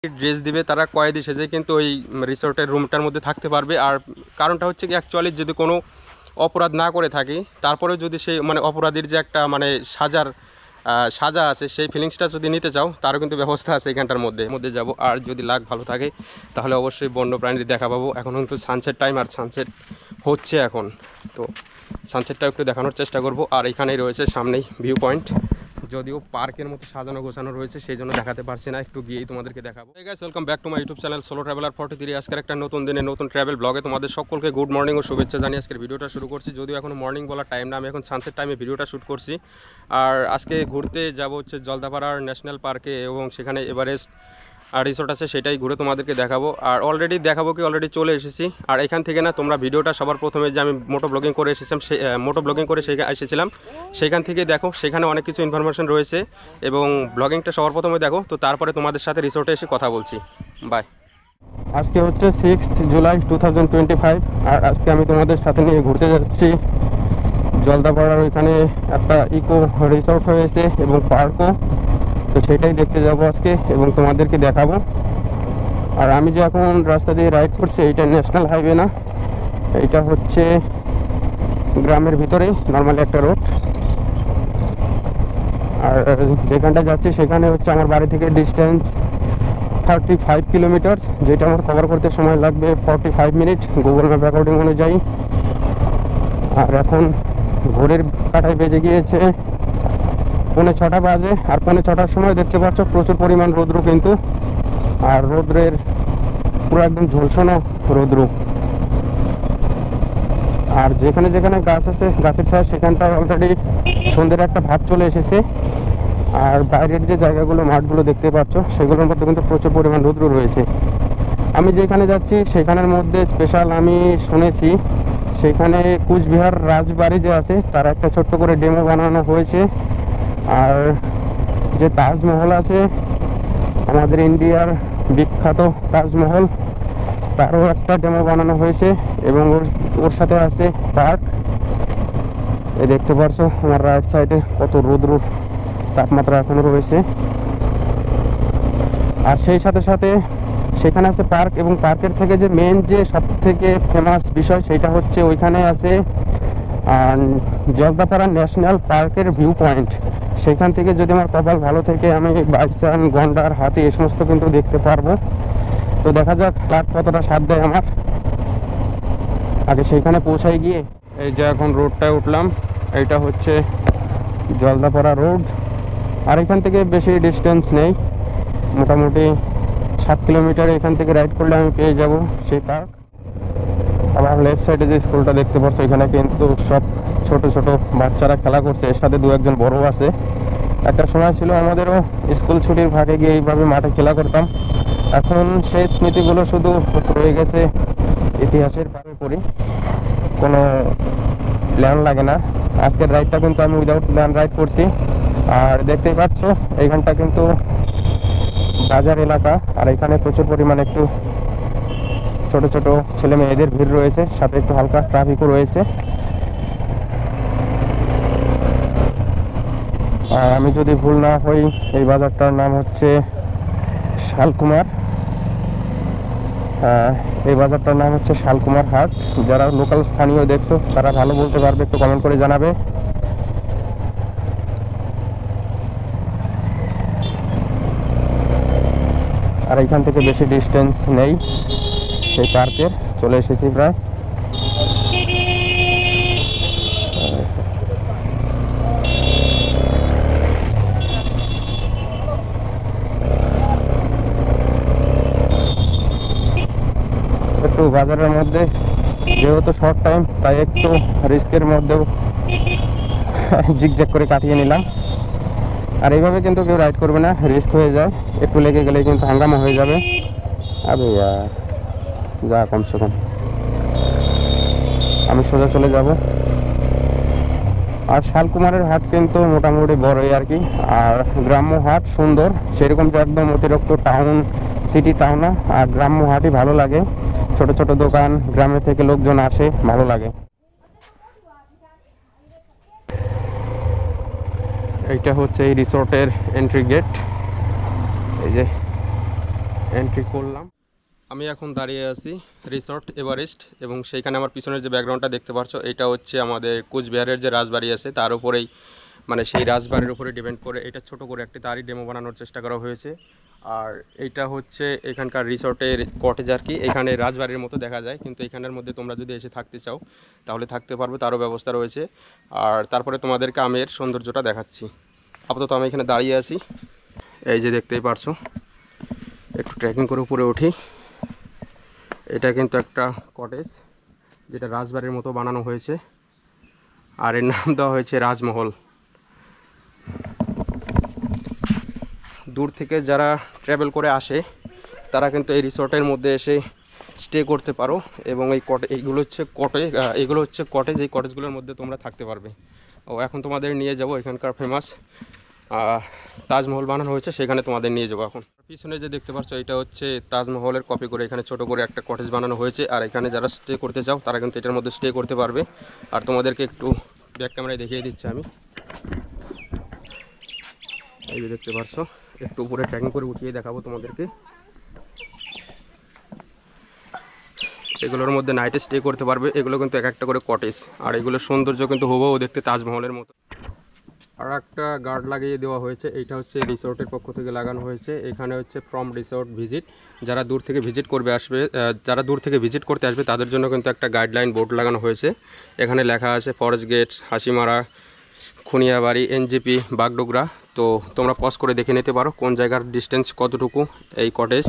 Dress দিবে তারা কয়েদি সেজে কিন্তু ওই রিসোর্টের রুমটার মধ্যে থাকতে পারবে। আর কারণটা হচ্ছে কি অ্যাকচুয়ালি যদি কোনো অপরাধ না করে থাকি তারপরেও যদি সেই মানে অপরাধীর যে একটা মানে সাজা আছে সেই ফিলিংসটা যদি নিতে চাও তারও কিন্তু ব্যবস্থা আছে এখানটার মধ্যে যাব। আর যদি লাক ভালো থাকে তাহলে অবশ্যই বন্য প্রাণীদের দেখা পাবো। এখন কিন্তু সানসেট টাইম আর সানসেট হচ্ছে এখন, তো সানসেটটা একটু দেখানোর চেষ্টা করব। আর এখানেই রয়েছে সামনেই ভিউ পয়েন্ট, যদিও পার্কের মতো সাজানো গোছানো রয়েছে সেই জন্য দেখাতে পারছি না, একটু গিয়েই তোমাদেরকে দেখাবো। hey guys, welcome back to my YouTube channel solo traveller 43। আজকের একটা নতুন দিনে নতুন ট্রাভেল ব্লগে তোমাদের সকলকে গুড মর্নিং ও শুভেচ্ছা জানিয়ে আজকের ভিডিওটা শুরু করছি। যদিও এখন মর্নিং বলার টাইম না, আমি এখন সানসেট টাইমে ভিডিওটা শ্যুট করছি। আর আজকে ঘুরতে যাব হচ্ছে জলদাপাড়ার ন্যাশনাল পার্কে এবং সেখানে এভারেস্ট রিসোর্ট আছে, সেটাই ঘুরে তোমাদেরকে দেখাবো। আর অলরেডি চলে এসেছি। আর এখান থেকে না তোমরা ভিডিওটা সবার প্রথমে যে আমি মোটো ব্লগিং করে এসেছিলাম সেখান থেকে দেখো, সেখানে অনেক কিছু ইনফরমেশন রয়েছে এবং ব্লগিংটা সবার প্রথমে দেখো, তো তারপরে তোমাদের সাথে রিসোর্টে এসে কথা বলছি। বাই। আজকে হচ্ছে 6 জুলাই 2025। আর আজকে আমি তোমাদের সাথে নিয়ে ঘুরতে যাচ্ছি জলদাপাড়ার ওইখানে একটা ইকো রিসোর্ট হয়েছে এবং পার্কও, তো সেটাই দেখতে যাবো আজকে এবং তোমাদেরকে দেখাবো। আর আমি যে এখন রাস্তা দিয়ে রাইড করছি এইটা ন্যাশনাল হাইওয়ে না, এইটা হচ্ছে গ্রামের ভিতরেই নর্মালি একটা রোড। আর যেখানটা যাচ্ছি সেখানে হচ্ছে আমার বাড়ি থেকে ডিস্টেন্স 35 কিলোমিটার, যেটা আমার কভার করতে সময় লাগবে 45 মিনিট গুগল ম্যাপ অ্যাকর্ডিং অনুযায়ী। আর এখন ঘড়ির কাঁটায় বেজে গিয়েছে 5:45 বাজে। আর 5:45 সময় দেখতে পাচ্ছ প্রচুর পরিমাণ রৌদ্র কিন্তু, আর রৌদ্রের পুরো একদম ঝলসানো রৌদ্র। আর যেখানে যেখানে গাছ আছে গাছের ছায়া সেখানটায় অলরেডি সন্ধ্যের একটা ভাব চলে এসেছে। আর বাইরের যে জায়গাগুলো মাঠগুলো দেখতে পাচ্ছ সেগুলোর মধ্যে কিন্তু প্রচুর পরিমাণ রৌদ্র রয়েছে। আমি যেখানে যাচ্ছি সেখানের মধ্যে স্পেশাল আমি শুনেছি সেখানে কুচবিহার রাজবাড়ি যে আছে তার একটা ছোট্ট করে ডেমো বানানো হয়েছে। আর যে তাজমহল আছে আমাদের ইন্ডিয়ার বিখ্যাত তাজমহল, তারও একটা ডেমো বানানো হয়েছে এবং ওর সাথে আছে পার্ক। এই দেখতে পারছো আমার রাইট সাইডে কত রৌদ্র তাপমাত্রা এখনো রয়েছে। আর সেই সাথে সাথে সেখানে আছে পার্ক, এবং পার্কের থেকে যে মেন যে সব থেকে ফেমাস বিষয় সেটা হচ্ছে ওইখানে আছে জলদাপাড়া ন্যাশনাল পার্কের ভিউ পয়েন্ট। সেখান থেকে যদি আমার কপাল ভালো থেকে আমি বাইসান, গন্ডার, হাতি এই সমস্ত কিন্তু দেখতে পারবো। তো দেখা যাক লাখ কতটা সাথ দেয় আমার। আগে সেইখানে পৌঁছাই গিয়ে এই যে এখন রোডটায় উঠলাম, এইটা হচ্ছে জলদাপাড়া রোড। আর এখান থেকে বেশি ডিস্টেন্স নেই, মোটামুটি 7 কিলোমিটার এখান থেকে রাইড করলে আমি পেয়ে যাব সেই পার্ক। আবার লেফট সাইডে যে স্কুলটা দেখতে পাচ্ছ এখানে কিন্তু সব ছোট ছোট বাচ্চারা খেলা করছে, এর সাথে 2-1 বড় আছে। একটা সময় ছিল আমাদেরও স্কুল ছুটির ভাগে গিয়ে এইভাবে মাঠে খেলা করতাম। এখন সেই স্মৃতিগুলো শুধু রয়ে গেছে ইতিহাসের পারে পড়ি, কোনো প্ল্যান লাগে না। আজকের রাইডটা কিন্তু আমি উইদাউট প্ল্যান রাইড করছি। আর দেখতেই পাচ্ছ এইখানটা কিন্তু বাজার এলাকা, আর এখানে প্রচুর পরিমাণে একটু ছোট ছোট ছেলে মেয়েদের ভিড় রয়েছে, সাথে একটু হালকা ট্রাফিকও রয়েছে। আর আমি যদি ভুল না হই এই বাজারটার নাম হচ্ছে শালকুমার। এই বাজারটার নাম হচ্ছে শালকুমার হাট। যারা লোকাল স্থানীয় দেখছো তারা ভালো বলতে পারবে, একটু কমেন্ট করে জানাবে। আর এখান থেকে বেশি ডিস্টেন্স নেই সেই পার্কের, চলে এসেছি প্রায়। একটু বাজারের মধ্যে যেহেতু শর্ট টাইম তাই একটু রিস্কের মধ্যেও জিগজ্যাগ করে কাটিয়ে নিলাম। আর এইভাবে কিন্তু কেউ রাইড করবে না, রিস্ক হয়ে যায়, একটু লেগে গেলে কিন্তু হাঙ্গামা হয়ে যাবে। আরে যা কমসে কম আমি সোজা চলে যাব। আর শালকুমারের হাট কিন্তু মোটামুটি বড়ই আর কি, আর গ্রাম্য হাট সুন্দর, সেরকম যে একদম অতিরিক্ত টাউন সিটি তাও না। আর গ্রাম্য হাটই ভালো লাগে, ছোট ছোট দোকান, গ্রামে থেকে লোকজন আসে, ভালো লাগে। এইটা হচ্ছে এই রিসোর্টের এন্ট্রি গেট। এই যে এন্ট্রি করলাম। আমি এখন দাঁড়িয়ে আছি রিসর্ট এভারেস্ট, এবং সেইখানে আমার পিছনের যে ব্যাকগ্রাউন্ডটা দেখতে পাচ্ছ এটা হচ্ছে আমাদের কোচবিহারের যে রাজবাড়ি আছে তার উপরেই, মানে সেই রাজবাড়ির উপরে ডিপেন্ড করে এটা ছোট করে একটি তারই ডেমো বানানোর চেষ্টা করা হয়েছে। আর এইটা হচ্ছে এখানকার রিসর্টের কটেজ আর কি। এখানে রাজবাড়ির মতো দেখা যায়, কিন্তু এখানের মধ্যে তোমরা যদি এসে থাকতে চাও তাহলে থাকতে পারবে, তারও ব্যবস্থা রয়েছে। আর তারপরে তোমাদেরকে আমের সৌন্দর্যটা দেখাচ্ছি। আপাতত আমি এখানে দাঁড়িয়ে আছি, এই যে দেখতেই পারছো। একটু ট্রেকিং করে উপরে উঠি। এটা কিন্তু একটা কটেজ যেটা রাজবাড়ির মতো বানানো হয়েছে, আর এর নাম দেওয়া হয়েছে রাজমহল। দূর থেকে যারা ট্রাভেল করে আসে তারা কিন্তু এই রিসর্টের মধ্যে এসে স্টে করতে পারো, এবং এইগুলো হচ্ছে কটেজ। এই কটেজগুলোর মধ্যে তোমরা থাকতে পারবে। ও এখন তোমাদের নিয়ে যাব এখানকার ফেমাস তাজমহল বানানো হয়েছে, সেখানে তোমাদের নিয়ে যাবো। এখন পিছনে যে দেখতে পাচ্ছ এটা হচ্ছে তাজমহলের কপি করে এখানে ছোট করে একটা কটেজ বানানো হয়েছে। আর এখানে যারা স্টে করতে চাও তারা কিন্তু এটার মধ্যে স্টে করতে পারবে। আর তোমাদেরকে একটু ব্যাক ক্যামেরায় দেখিয়ে দিচ্ছি আমি। এই যে দেখতে পাচ্ছ, একটু উপরে ট্রেকিং করে উঠিয়ে দেখাবো তোমাদেরকে। এগুলোর মধ্যে নাইটে স্টে করতে পারবে। এগুলো কিন্তু এক একটা করে কটেজ, আর এগুলোর সৌন্দর্য কিন্তু হুবহু দেখতে তাজমহলের মতো। আর একটা গার্ড লাগিয়ে দেওয়া হয়েছে, এইটা হচ্ছে রিসোর্টের পক্ষ থেকে লাগানো হয়েছে। এখানে হচ্ছে ফ্রম রিসোর্ট ভিজিট, যারা দূর থেকে ভিজিট করতে আসবে তাদের জন্য কিন্তু একটা গাইডলাইন বোর্ড লাগানো হয়েছে। এখানে লেখা আছে forest gate, Hasimara, Khuniabari, NJP, Bagdogra. তো তোমরা পজ করে দেখে নিতে পারো কোন জায়গার ডিস্টেন্স কতটুকু এই কটেজ।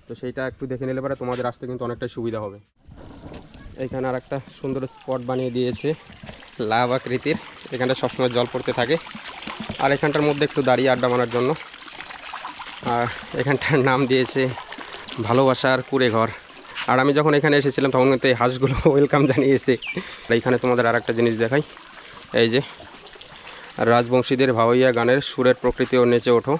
তো সেইটা একটু দেখে নিলে পরে তোমাদের আসতে কিন্তু অনেকটাই সুবিধা হবে। এখানে আর একটা সুন্দর স্পট বানিয়ে দিয়েছে লাভ আকৃতির, এখানটা সবসময় জল পড়তে থাকে। আর এখানটার মধ্যে একটু দাঁড়িয়ে আড্ডা মারার জন্য। আর এখানটার নাম দিয়েছে ভালোবাসার কুড়ে ঘর। আর আমি যখন এখানে এসেছিলাম তখন কিন্তু এই হাঁসগুলো ওয়েলকাম জানিয়েছে। আর এইখানে তোমাদের আর একটা জিনিস দেখাই, এই যে রাজবংশীদের ভাওয়াইয়া গানের সুরের প্রকৃতি ও নেচে ওঠো।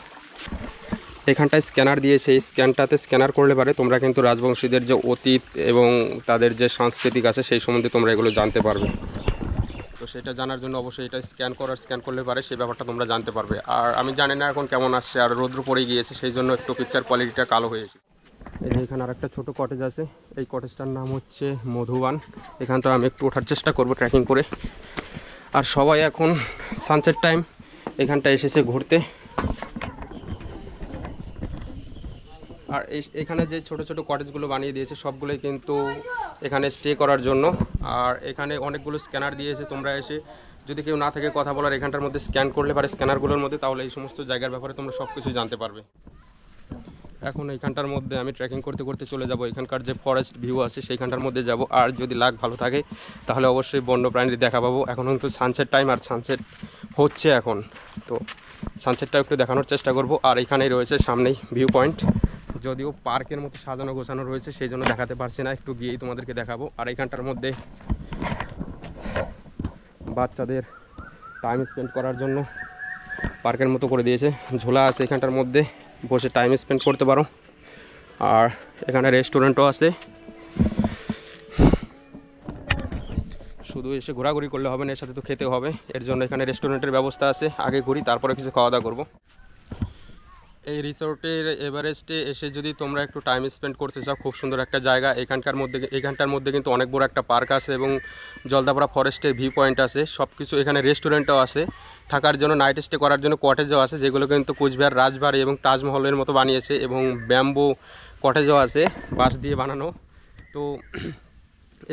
এখানটায় স্ক্যানার দিয়েছে, এই স্ক্যানটাতে স্ক্যানার করলে পারে তোমরা কিন্তু রাজবংশীদের যে অতীত এবং তাদের যে সাংস্কৃতিক আছে সেই সম্বন্ধে তোমরা এগুলো জানতে পারবে। তো সেটা জানার জন্য অবশ্যই এটা স্ক্যান করলে পারে সেই ব্যাপারটা তোমরা জানতে পারবে। আর আমি জানি না এখন কেমন আসছে, আর রৌদ্র পড়ে গিয়েছে সেই জন্য একটু পিকচার কোয়ালিটিটা কালো হয়েছে। এখানে আর একটা ছোটো কটেজ আছে, এই কটেজটার নাম হচ্ছে মধুবান। এখানটা আমি একটু ওঠার চেষ্টা করব ট্রেকিং করে। আর সবাই এখন সানসেট টাইম এখানটা এসেছে ঘুরতে। আর এখানে যে ছোট ছোট কটেজগুলো বানিয়ে দিয়েছে সবগুলোই কিন্তু এখানে স্টে করার জন্য। আর এখানে অনেকগুলো স্ক্যানার দিয়েছে, তোমরা এসে যদি কেউ না থাকে কথা বলার এখানটার মধ্যে স্ক্যান করলে পারে স্ক্যানারগুলোর মধ্যে, তাহলে এই সমস্ত জায়গার ব্যাপারে তোমরা সব কিছু জানতে পারবে। এখন এইখানটার মধ্যে আমি ট্রেকিং করতে করতে চলে যাব, এখানকার যে ফরেস্ট ভিউ আছে সেইখানটার মধ্যে যাব। আর যদি লাক ভালো থাকে তাহলে অবশ্যই বন্যপ্রাণীদের দেখা পাবো। এখন কিন্তু সানসেট টাইম, আর সানসেট হচ্ছে এখন, তো সানসেটটা একটু দেখানোর চেষ্টা করব। আর এখানেই রয়েছে সামনেই ভিউ পয়েন্ট, যদিও পার্কের মতো সাজানো গোছানো রয়েছে সেই জন্য দেখাতে পারছি না, একটু গিয়েই তোমাদেরকে দেখাবো। আর এইখানটার মধ্যে বাচ্চাদের টাইম স্পেন্ড করার জন্য পার্কের মতো করে দিয়েছে, ঝোলা আছে এখানটার মধ্যে, বসে টাইম স্পেন্ড করতে পারো। আর এখানে রেস্টুরেন্টও আছে, শুধু এসে ঘোরাঘুরি করলে হবে না, এর সাথে তো খেতে হবে। এর জন্য এখানে রেস্টুরেন্টের ব্যবস্থা আছে, আগে ঘুরি তারপরে কিছু খাওয়া দাওয়া করবো। এই রিসোর্টের এভারেস্টে এসে যদি তোমরা একটু টাইম স্পেন্ড করতে চাও, খুব সুন্দর একটা জায়গা। এখানটার মধ্যে কিন্তু অনেক বড় একটা পার্ক আছে এবং জলদাপাড়া ফরেস্টের ভিউ পয়েন্ট আছে, সব কিছু। এখানে রেস্টুরেন্টও আছে, থাকার জন্য নাইট স্টে করার জন্য কটেজও আছে, যেগুলো কিন্তু কোচবিহার রাজবাড়ি এবং তাজমহলের মতো বানিয়েছে। এবং ব্যাম্বু কটেজও আছে বাঁশ দিয়ে বানানো। তো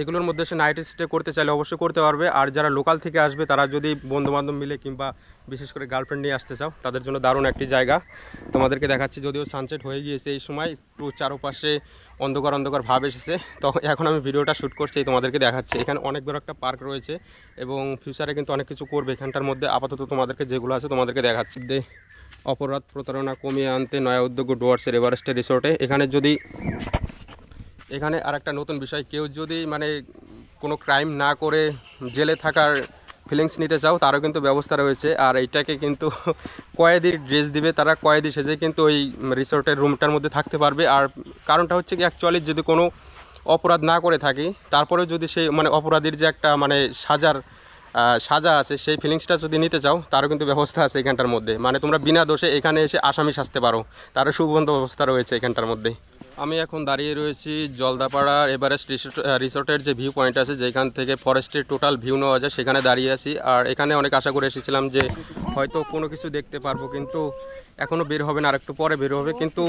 এগুলোর মধ্যে সে নাইট স্টে করতে চাইলে অবশ্যই করতে পারবে। আর যারা লোকাল থেকে আসবে তারা যদি বন্ধুবান্ধব মিলে কিংবা বিশেষ করে গার্লফ্রেন্ড নিয়ে আসতে চাও তাদের জন্য দারুণ একটি জায়গা তোমাদেরকে দেখাচ্ছি। যদিও সানসেট হয়ে গিয়েছে এই সময়, একটু চারপাশে অন্ধকার অন্ধকার ভাব এসেছে, তো এখন আমি ভিডিওটা শ্যুট করছি তোমাদেরকে দেখাচ্ছি। এখানে অনেক বড় একটা পার্ক রয়েছে এবং ফিউচারে কিন্তু অনেক কিছু করবে এখানটার মধ্যে। আপাতত তোমাদেরকে যেগুলো আছে তোমাদেরকে দেখাচ্ছি। অপরাধ প্রতারণা কমিয়ে আনতে নয়া উদ্যোগ ডুয়ার্সের এভারেস্ট রিসোর্টে। এখানে আর একটা নতুন বিষয়, কেউ যদি মানে কোনো ক্রাইম না করে জেলে থাকার ফিলিংস নিতে চাও তারও কিন্তু ব্যবস্থা রয়েছে। আর এইটাকে কিন্তু কয়েদির ড্রেস দিবে, তারা কয়েদি সেজে কিন্তু ওই রিসোর্টের রুমটার মধ্যে থাকতে পারবে। আর কারণটা হচ্ছে কি, অ্যাকচুয়ালি যদি কোনো অপরাধ না করে থাকি তারপরে যদি সেই মানে অপরাধীর যে একটা মানে সাজার সাজা আছে, সেই ফিলিংসটা যদি নিতে চাও তারও কিন্তু ব্যবস্থা আছে এখানটার মধ্যে। মানে তোমরা বিনা দোষে এখানে এসে আসামি সাজতে পারো, তারও সুবন্ধ ব্যবস্থা রয়েছে এখানটার মধ্যে। আমি এখন দাঁড়িয়ে রয়েছি জলদাপাড়ার এভারেস্ট রিসোর্টের যে ভিউ পয়েন্ট আছে, যেখান থেকে ফরেস্টের টোটাল ভিউ নেওয়া যায়, সেখানে দাঁড়িয়ে আছি। আর এখানে অনেক আশা করে এসেছিলাম যে হয়তো কোনো কিছু দেখতে পারবো, কিন্তু এখনও বের হবে না, আর একটু পরে বের হবে। কিন্তু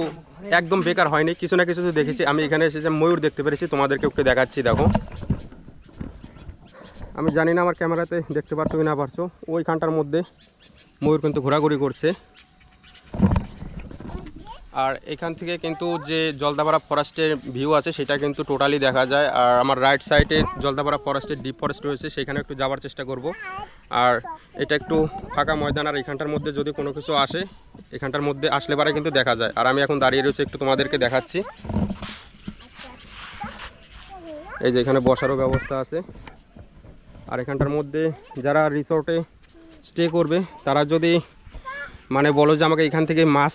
একদম বেকার হয়নি, কিছু না কিছু তো দেখেছি। আমি এখানে এসেছি, ময়ূর দেখতে পেরেছি, তোমাদেরকে একটু দেখাচ্ছি। দেখো, আমি জানি না আমার ক্যামেরাতে দেখতে পারছো কি না পারছো, ওইখানটার মধ্যে ময়ূর কিন্তু ঘোরাঘুরি করছে। আর এখান থেকে কিন্তু যে জলদাপাড়া ফরেস্টের ভিউ আছে সেটা কিন্তু টোটালি দেখা যায়। আর আমার রাইট সাইডে জলদাপাড়া ফরেস্টের ডিপ ফরেস্ট রয়েছে, সেখানে একটু যাওয়ার চেষ্টা করব। আর এটা একটু ফাঁকা ময়দান, আর এখানটার মধ্যে যদি কোনো কিছু আসে, এখানটার মধ্যে আসলে পারে কিন্তু দেখা যায়। আর আমি এখন দাঁড়িয়ে রয়েছে, একটু তোমাদেরকে দেখাচ্ছি। এই যে এখানে বসারও ব্যবস্থা আছে। আর এখানটার মধ্যে যারা রিসোর্টে স্টে করবে তারা যদি মানে বলো যে আমাকে এখান থেকে মাছ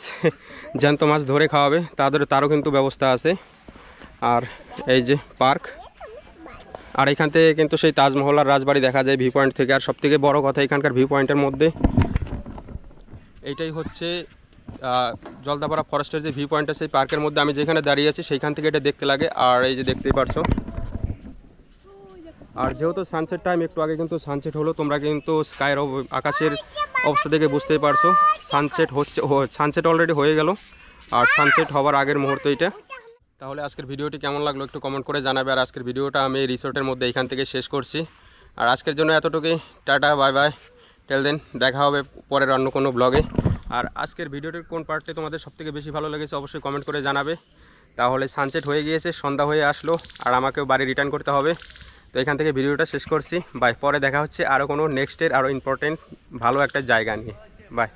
জ্যান্ত মাছ ধরে খাওয়াবে, তারও কিন্তু ব্যবস্থা আছে। আর এই যে পার্ক, আর এখান থেকে কিন্তু সেই তাজমহল আর রাজবাড়ি দেখা যায় ভিউ পয়েন্ট থেকে। আর সবথেকে বড় কথা, এখানকার ভিউ পয়েন্টের মধ্যে এইটাই হচ্ছে জলদাপাড়া ফরেস্টের যে ভিউ পয়েন্ট আছে, সেই পার্কের মধ্যে আমি যেখানে দাঁড়িয়ে আছি সেইখান থেকে এটা দেখতে লাগে। আর এই যে দেখতেই পারছো। আর যেহেতু সানসেট টাইম, একটু আগে কিন্তু সানসেট হলো, তোমরা কিন্তু স্কাইয়ের আকাশের অবস্থা দেখে বুঝতেই পারছো সানসেট হচ্ছে, সানসেট অলরেডি হয়ে গেল। আর সানসেট হওয়ার আগের মুহূর্ত এটা। তাহলে আজকের ভিডিওটি কেমন লাগলো একটু কমেন্ট করে জানাবে। আর আজকের ভিডিওটা আমি রিসোর্টের মধ্যে এখান থেকে শেষ করছি। আর আজকের জন্য এতটুকুই, টাটা, বাই বাই, টেল দেন, দেখা হবে পরের অন্য কোনো ব্লগে। আর আজকের ভিডিওটির কোন পার্টটি তোমাদের সবথেকে বেশি ভালো লেগেছে অবশ্যই কমেন্ট করে জানাবে। তাহলে সানসেট হয়ে গিয়েছে, সন্ধ্যা হয়ে আসলো, আর আমাকেও বাড়ি রিটার্ন করতে হবে। তো এখান থেকে ভিডিওটা শেষ করছি। বাই, পরে দেখা হচ্ছে আরও কোনো নেক্সটের আরও ইম্পর্টেন্ট ভালো একটা জায়গা নিয়ে। বাই।